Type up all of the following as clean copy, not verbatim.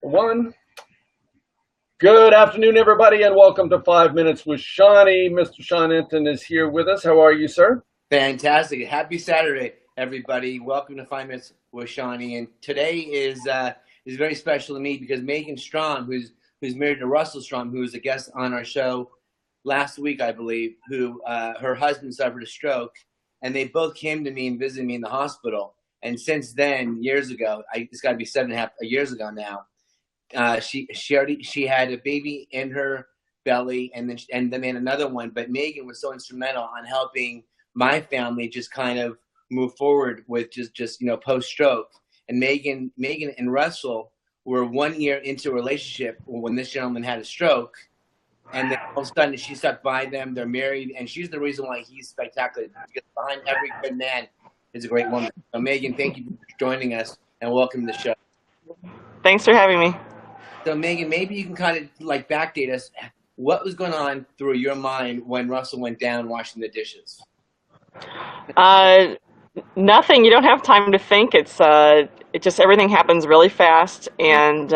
One. Good afternoon, everybody, and welcome to 5 Minutes with Seany. Mr. Sean Entin is here with us. How are you, sir? Fantastic. Happy Saturday, everybody. Welcome to 5 Minutes with Seany. And today is very special to me because Meghan Strom, who's married to Russel Strom, who was a guest on our show last week, I believe, who her husband suffered a stroke, and they both came to me and visited me in the hospital. And since then, years ago, it's got to be 7.5 years ago now, she had a baby in her belly, and then another one. But Meghan was so instrumental on helping my family just kind of move forward with just post stroke. And Meghan and Russell were 1 year into a relationship when this gentleman had a stroke, and then all of a sudden she stuck by them. They're married, and she's the reason why he's spectacular. Because behind every good man is a great woman. So Meghan, thank you for joining us and welcome to the show. Thanks for having me. So Meghan, maybe you can kind of like backdate us. What was going on through your mind when Russell went down washing the dishes? Nothing. You don't have time to think. It just everything happens really fast, and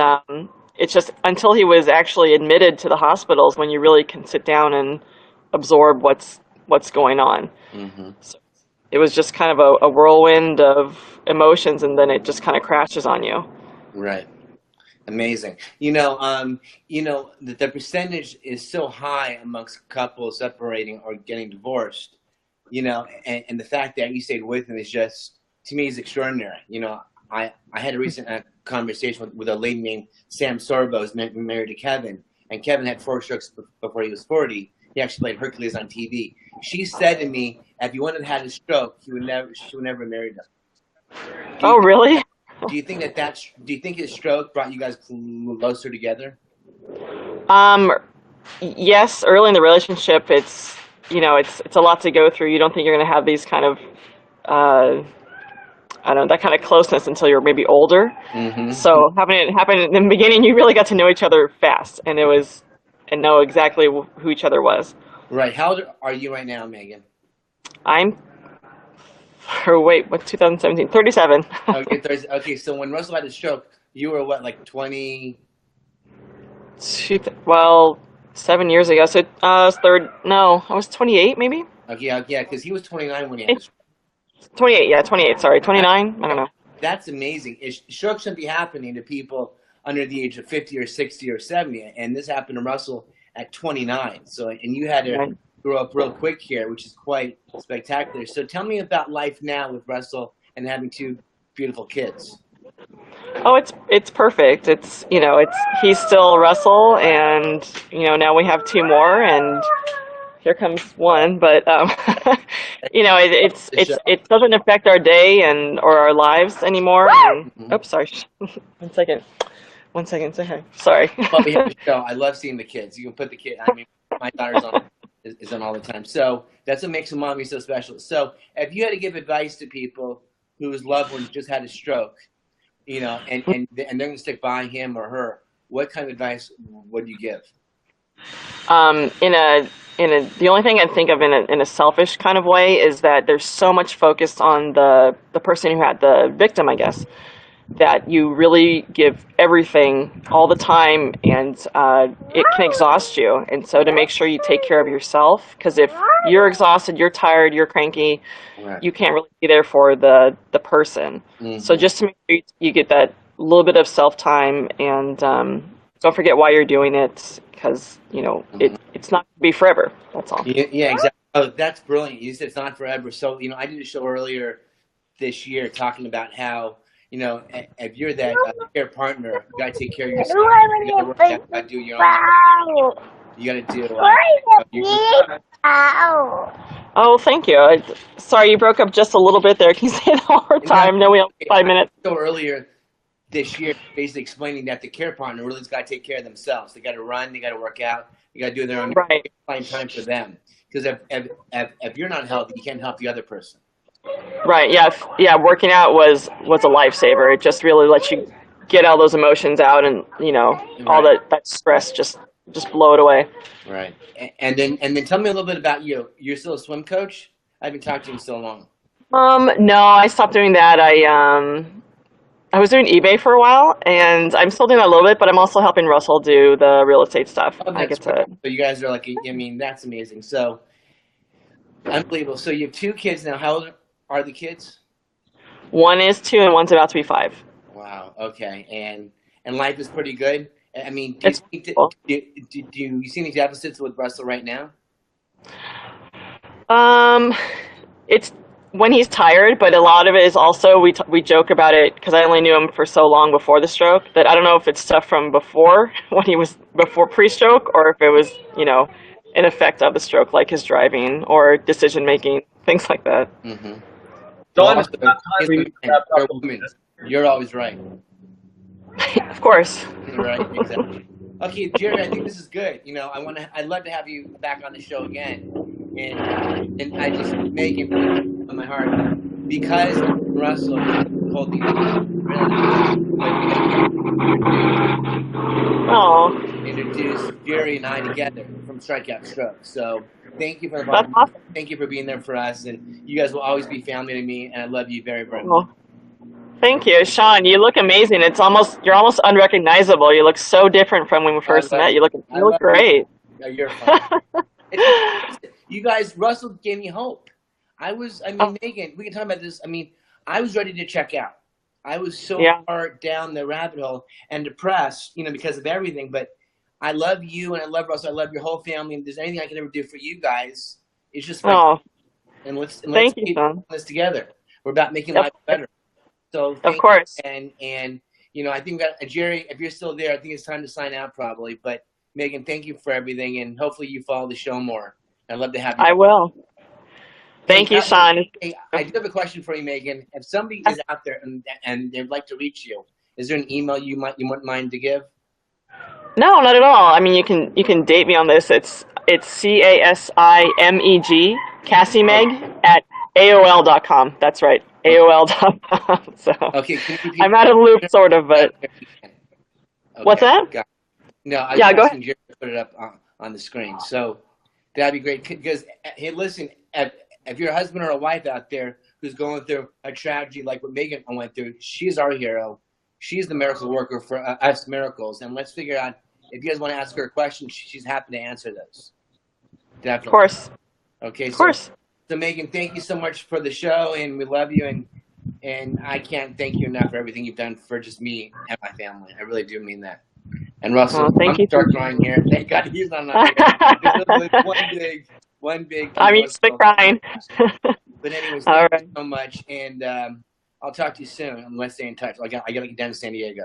it's just until he was actually admitted to the hospitals when you really can sit down and absorb what's going on. Mm-hmm. So it was just kind of a whirlwind of emotions, and then it just kind of crashes on you. Right. Amazing. The percentage is so high amongst couples separating or getting divorced, and the fact that you stayed with him is just, to me, is extraordinary. I had a recent conversation with a lady named Sam Sorbo, who's married to Kevin, and Kevin had 4 strokes before he was 40. He actually played Hercules on TV. She said to me, if he wouldn't have had a stroke, she would never have married him. Oh, really? Do you think do you think his stroke brought you guys closer together? Yes. Early in the relationship, it's a lot to go through. You don't think you're going to have these kind of, that kind of closeness until you're maybe older. Mm-hmm. So having it happen in the beginning, you really got to know each other fast, and know exactly who each other was. Right. How old are you right now, Meghan? I'm. Or wait, what? 2017, 37. Okay. So when Russell had a stroke, you were what, like 20? Well, 7 years ago. So I was 28, maybe. Okay, yeah, because he was 29 when he had a stroke. 28, yeah, 28. Sorry, 29. I don't know. That's amazing. Stroke shouldn't be happening to people under the age of 50 or 60 or 70, and this happened to Russell at 29. So, and you had to grow up real quick here, which is quite spectacular. So tell me about life now with Russell and having 2 beautiful kids. Oh, it's perfect. He's still Russell, and now we have 2 more, and here comes 1. But it doesn't affect our day or our lives anymore. And, oops, sorry. 1 second. 1 second. Say hi. Sorry. I love seeing the kids. You can put the kid. I mean, my daughter's is on all the time. So that's what makes a mommy so special. So if you had to give advice to people whose loved one just had a stroke, and they're going to stick by him or her, what kind of advice would you give? The only thing I think of in a selfish kind of way is that there's so much focus on the person who had the victim, I guess, that you really give everything all the time, and it can exhaust you. And so to make sure you take care of yourself, because if you're exhausted, you're tired, you're cranky, Right. You can't really be there for the person. Mm-hmm. So just to make sure you get that little bit of self-time, and don't forget why you're doing it, because it's not going to be forever. That's all. Yeah, exactly. Oh, that's brilliant. You said it's not forever. So I did a show earlier this year talking about how if you're that care partner, you gotta take care of yourself. You gotta do your own. You gotta do. Oh, thank you. Sorry, you broke up just a little bit there. Can you say that one more time? No, we have 5 minutes. So earlier this year, basically explaining that the care partner really has got to take care of themselves. They got to run. They got to work out. They got to do their own. Right. Find time for them. Because if you're not healthy, you can't help the other person. Right. Yeah. Working out was a lifesaver. It just really lets you get all those emotions out, and all that stress just blow it away. Right. And then tell me a little bit about you. You're still a swim coach? I haven't talked to you in so long. No, I stopped doing that. I was doing eBay for a while, and I'm still doing that a little bit, but I'm also helping Russell do the real estate stuff. Oh, I that's get great. to. So you guys are like, I mean, that's amazing. So unbelievable. So you have 2 kids now. How old are the kids? One is 2, and one's about to be 5. Wow. Okay. And life is pretty good. I mean, do you It's think that, cool. do you see any deficits with Russell right now? Um, it's when he's tired, but a lot of it is also we joke about it because I only knew him for so long before the stroke that I don't know if it's stuff from before when he was before pre-stroke or if it was an effect of the stroke like his driving or decision making things like that. Mm-hmm. Well, Dawn, it's also, about time he's we a need to man. wrap You're up. a woman. You're always right. Of course. Right. Exactly. Okay, Jerry, I think this is good. I'd love to have you back on the show again. And I just, Megan, on my heart, because Russell hold the Oh, introduce Jerry and I together from Strikeout Stroke. So thank you for that's awesome. thank you for being there for us, and you guys will always be family to me, and I love you very, very much. Well, thank you, Sean. You look amazing. You're almost unrecognizable. You look so different from when we I first love met. you. You I look love you. great. You're fine. It's, you guys, Russell gave me hope. I mean, Megan, we can talk about this. I mean, I was ready to check out. I was so Yeah. far down the rabbit hole and depressed, because of everything. But I love you and I love Russell. I love your whole family. And if there's anything I can ever do for you guys, it's just right. Oh, And let's thank you, keep Sean. this together. We're about making Of, life better. So of thank course. you. And I think that Jerry, if you're still there, I think it's time to sign out probably. But Megan, thank you for everything, and hopefully you follow the show more. I'd love to have you I back. will. Hey, Thank you, Sean. hey, I do have a question for you, Megan. If somebody is out there and they'd like to reach you, is there an email you wouldn't mind to give? No, not at all. I mean, you can date me on this. It's CASIMEG at AOL.com. That's right, Okay. AOL.com. So Okay, can you repeat? I'm out of the loop, sort of, but Okay. what's that? Got it. No, I was Yeah, go asking ahead. Jerry to put it up on the screen. So that'd be great. Because, hey, listen, if you're a husband or a wife out there who's going through a tragedy like what Megan went through, she's our hero. She's the miracle worker for us miracles. And let's figure out, if you guys want to ask her a question, she's happy to answer those. Definitely. Of course. Okay, Of course. So Megan, thank you so much for the show, and we love you, and I can't thank you enough for everything you've done for just me and my family. I really do mean that. And Russell, Well, thank I'm you. start crying here. Thank God he's not here. one big. I'm used to crying. But anyways, All thank right. you so much, and I'll talk to you soon. And let's stay in touch. I gotta get down to San Diego.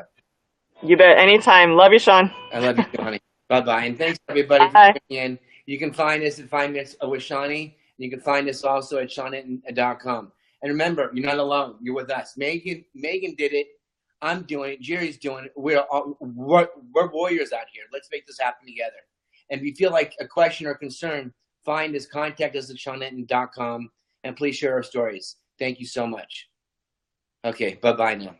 You bet. Anytime. Love you, Sean. I love you, Johnny. Bye-bye. And thanks, everybody, for Bye. tuning in. You can find us at 5 Minutes with Shawnee. You can find us also at SeanEntin.com. And remember, you're not alone. You're with us. Megan did it. I'm doing it. Jerry's doing it. We're warriors out here. Let's make this happen together. And if you feel like a question or concern, find us, contact us at SeanEntin.com, and please share our stories. Thank you so much. Okay, bye-bye now.